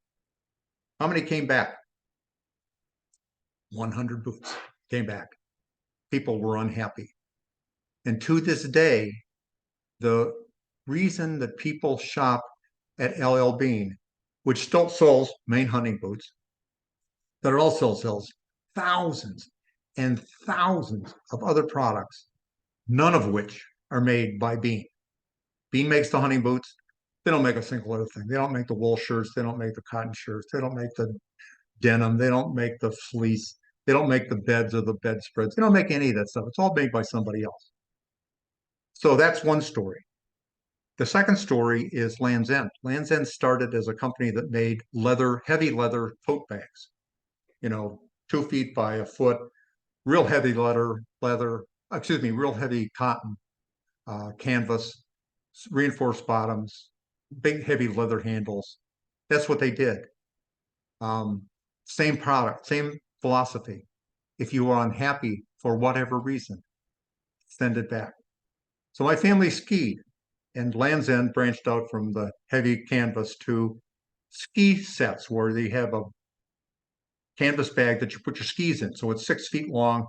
How many came back? 100 boots came back. People were unhappy. And to this day, the reason that people shop at LL Bean, which still sells Maine hunting boots, but it also sells thousands and thousands of other products, none of which are made by Bean. Bean makes the hunting boots. They don't make a single other thing. They don't make the wool shirts. They don't make the cotton shirts. They don't make the denim. They don't make the fleece. They don't make the beds or the bedspreads. They don't make any of that stuff. It's all made by somebody else. So that's one story. The second story is Land's End. Land's End started as a company that made heavy leather tote bags, 2 feet by a foot, real heavy real heavy cotton, canvas, reinforced bottoms, big heavy leather handles. That's what they did. Same product, same philosophy. If you are unhappy for whatever reason, send it back. So my family skied, and Land's End branched out from the heavy canvas to ski sets where they have a canvas bag that you put your skis in. So it's 6 feet long.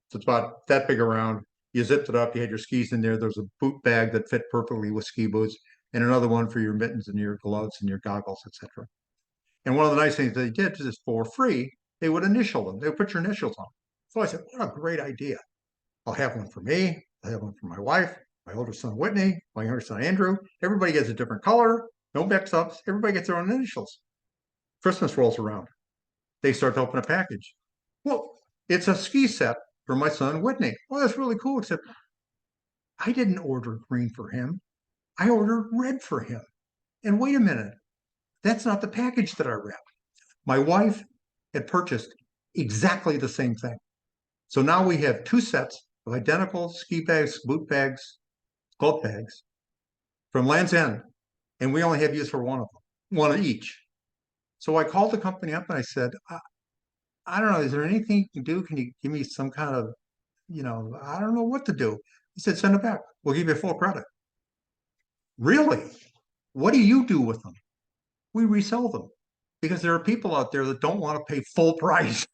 So it's about that big around. You zipped it up, you had your skis in there. There's a boot bag that fit perfectly with ski boots, and another one for your mittens and your gloves and your goggles, etc. And one of the nice things they did is for free, they would initial them. They would put your initials on. So I said, what a great idea. I'll have one for me. I'll have one for my wife, my older son, Whitney, my younger son, Andrew. Everybody gets a different color, no mix-ups. Everybody gets their own initials. Christmas rolls around. They start to open a package. Well, it's a ski set for my son, Whitney. Well, that's really cool, except I didn't order green for him. I ordered red for him. And wait a minute, that's not the package that I wrapped. My wife had purchased exactly the same thing. So now we have 2 sets of identical ski bags, boot bags, glove bags from Land's End, and we only have use for one of them, one of each. So I called the company up and I said, I don't know, is there anything you can do? Can you give me some kind of, I don't know what to do. He said, send it back. We'll give you full credit. Really? What do you do with them? We resell them because there are people out there that don't want to pay full price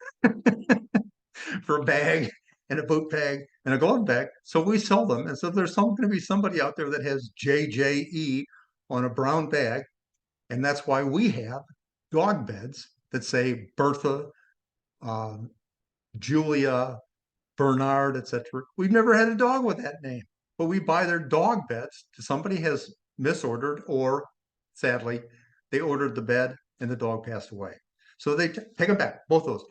for a bag and a boot bag and a glove bag. So we sell them. And so there's going to be somebody out there that has JJE on a brown bag. And that's why we have dog beds that say Bertha, Julia, Bernard, etc. We've never had a dog with that name, but we buy their dog beds. Somebody has misordered, or sadly, they ordered the bed and the dog passed away. So they take them back, both those.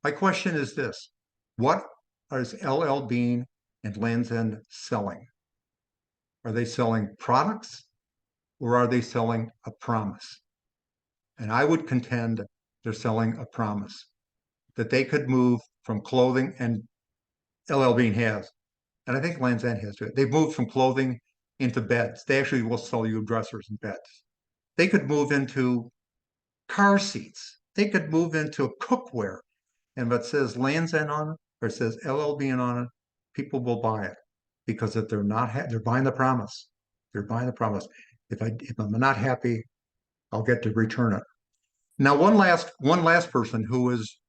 My question is this: what is LL Bean and Land's End selling? Are they selling products, or are they selling a promise? And I would contend they're selling a promise that they could move from clothing, and LL Bean has, and I think Land's End has too. They've moved from clothing into beds. They actually will sell you dressers and beds. They could move into car seats. They could move into cookware. And if it says Land's End on it, or it says LL Bean on it, people will buy it because if they're not, they're buying the promise. They're buying the promise. If I'm not happy, I'll get to return it. Now, one last person who is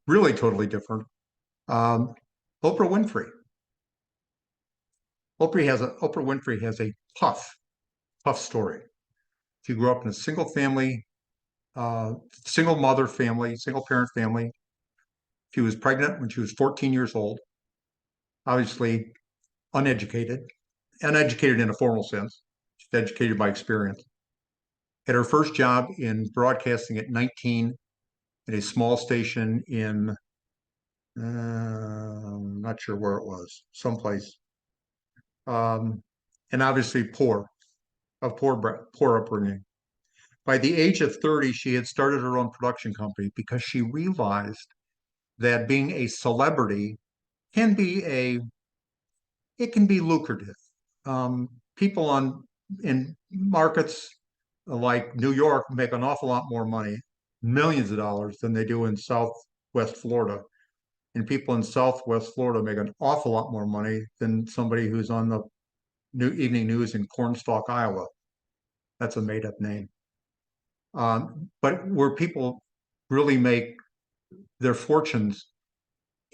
really totally different. Oprah Winfrey. Oprah Winfrey has a tough story. She grew up in a single mother family, single parent family. She was pregnant when she was 14 years old. Obviously uneducated in a formal sense. She's educated by experience. Had her first job in broadcasting at 19 at a small station in, I'm not sure where it was, someplace. And obviously poor upbringing. By the age of 30, she had started her own production company because she realized that being a celebrity can be lucrative. People in markets like New York make an awful lot more money, millions of dollars, than they do in Southwest Florida. And people in Southwest Florida make an awful lot more money than somebody who's on the evening news in Cornstalk, Iowa. That's a made-up name. But where people really make their fortunes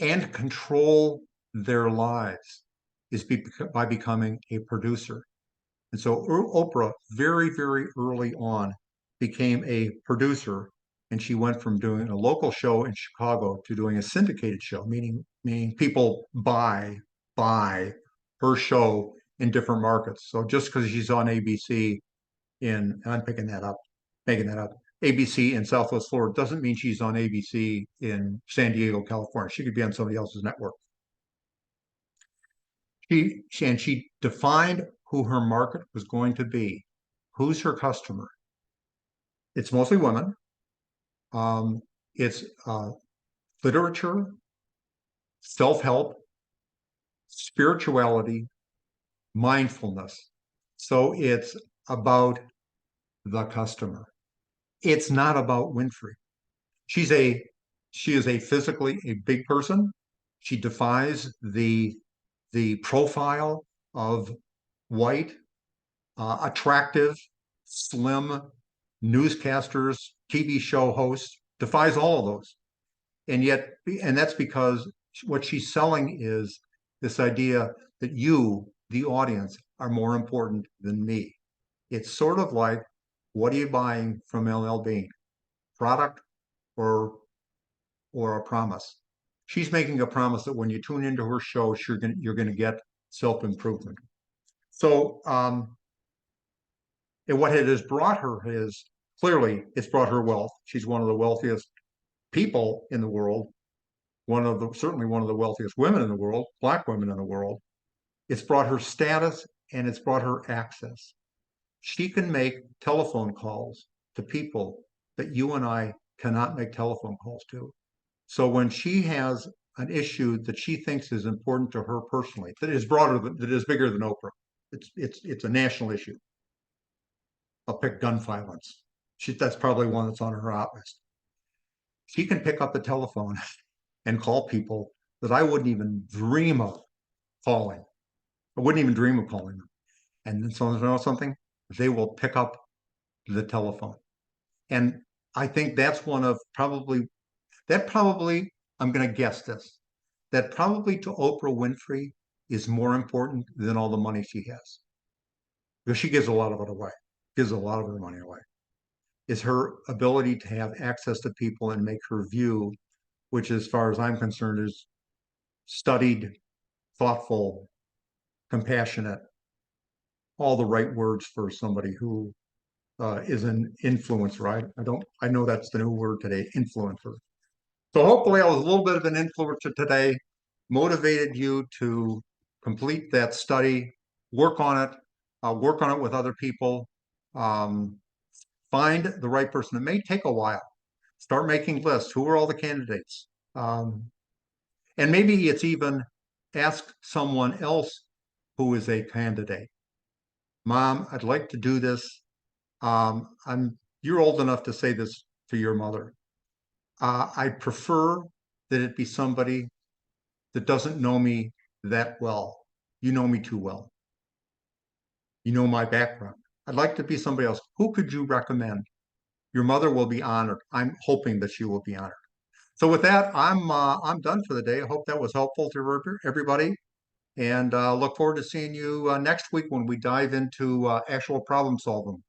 and control their lives is by becoming a producer. And so Oprah, very, very early on, became a producer, and she went from doing a local show in Chicago to doing a syndicated show, meaning people buy her show in different markets. So just because she's on ABC in, and I'm making that up, ABC in Southwest Florida doesn't mean she's on ABC in San Diego, California. She could be on somebody else's network. She defined who her market was going to be. Who's her customer? It's mostly women. It's literature, self-help, spirituality, mindfulness. So it's about the customer. It's not about Winfrey. She is a physically a big person. She defies the profile of white, attractive, slim newscasters, TV show hosts, defies all of those. And that's because what she's selling is this idea that you, the audience, are more important than me. It's sort of like, what are you buying from LL Bean? Product or a promise? She's making a promise that when you tune into her show, you're gonna get self-improvement. So and what it has brought her is, clearly it's brought her wealth. She's one of the wealthiest people in the world, certainly one of the wealthiest women in the world, Black women in the world. It's brought her status and it's brought her access. She can make telephone calls to people that you and I cannot make telephone calls to. So when she has an issue that she thinks is important to her personally, that is bigger than Oprah, it's a national issue. I'll pick gun violence. That's probably one that's on her hot list. She can pick up the telephone and call people that I wouldn't even dream of calling. I wouldn't even dream of calling them. And then someone knows something, they will pick up the telephone. And I think that's one of probably, I'm going to guess this, that probably to Oprah Winfrey is more important than all the money she has. Because she gives a lot of it away, gives a lot of her money away. Is her ability to have access to people and make her view, which as far as I'm concerned is studied, thoughtful, compassionate, all the right words for somebody who is an influencer. I know that's the new word today, influencer. So hopefully I was a little bit of an influencer today, motivated you to complete that study, work on it with other people, find the right person. It may take a while. Start making lists. Who are all the candidates? And maybe it's even ask someone else who is a candidate. Mom, I'd like to do this. You're old enough to say this to your mother. I prefer that it be somebody that doesn't know me that well. You know me too well. You know my background. I'd like to be somebody else. Who could you recommend? Your mother will be honored. I'm hoping that she will be honored. So with that, I'm done for the day. I hope that was helpful to everybody, and look forward to seeing you next week when we dive into actual problem solving.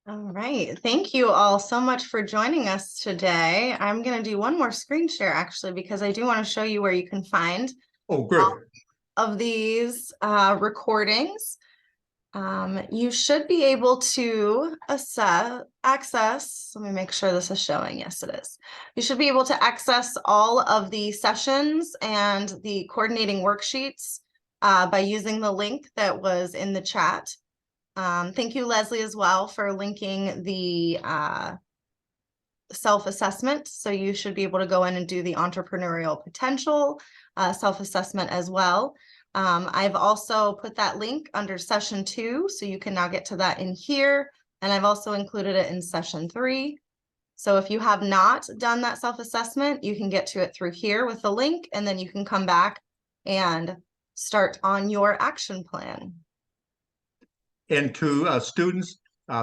All right. Thank you all so much for joining us today. I'm going to do one more screen share actually, because I do want to show you where you can find Oh, good. all of these recordings. You should be able to access, let me make sure this is showing. Yes, it is. You should be able to access all of the sessions and the coordinating worksheets by using the link that was in the chat. Thank you, Leslie, as well, for linking the self-assessment. So you should be able to go in and do the entrepreneurial potential self-assessment as well. I've also put that link under session 2, so you can now get to that in here. And I've also included it in session 3. So if you have not done that self-assessment, you can get to it through here with the link, and then you can come back and start on your action plan. And to students,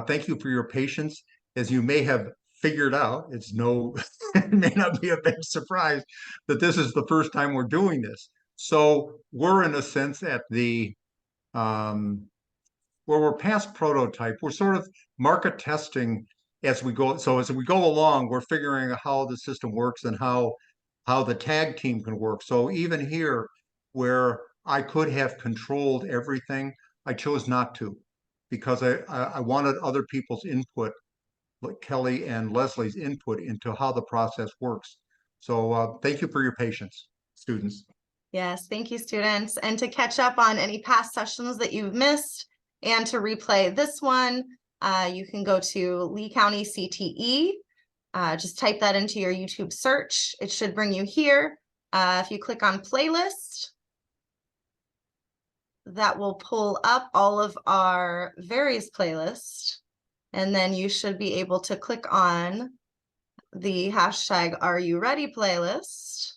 thank you for your patience. As you may have figured out, it's no, it may not be a big surprise that this is the first time we're doing this. So we're in a sense at the, where we're past prototype, we're sort of market testing as we go. So as we go along, we're figuring out how the system works and how the tag team can work. So even here, where I could have controlled everything, I chose not to, because I wanted other people's input, like Kelly and Leslie's input into how the process works. So thank you for your patience, students. Yes, thank you, students. And to catch up on any past sessions that you've missed and to replay this one, you can go to Lee County CTE. Just type that into your YouTube search. It should bring you here. If you click on playlist, that will pull up all of our various playlists. And then you should be able to click on the hashtag Are You Ready playlist.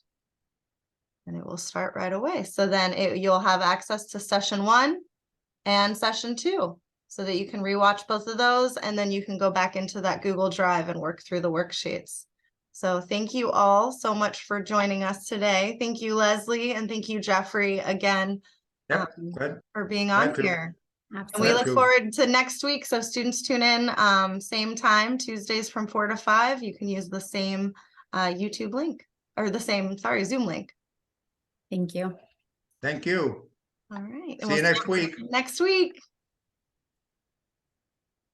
And it will start right away. So then you'll have access to session 1 and session 2 so that you can rewatch both of those. And then you can go back into that Google Drive and work through the worksheets. So thank you all so much for joining us today. Thank you, Leslie, and thank you, Jeffrey, again, for being on here. And we look forward to next week. So students tune in same time, Tuesdays from 4 to 5. You can use the same YouTube link or the same, Zoom link. Thank you. Thank you. All right. See you next week. Next week.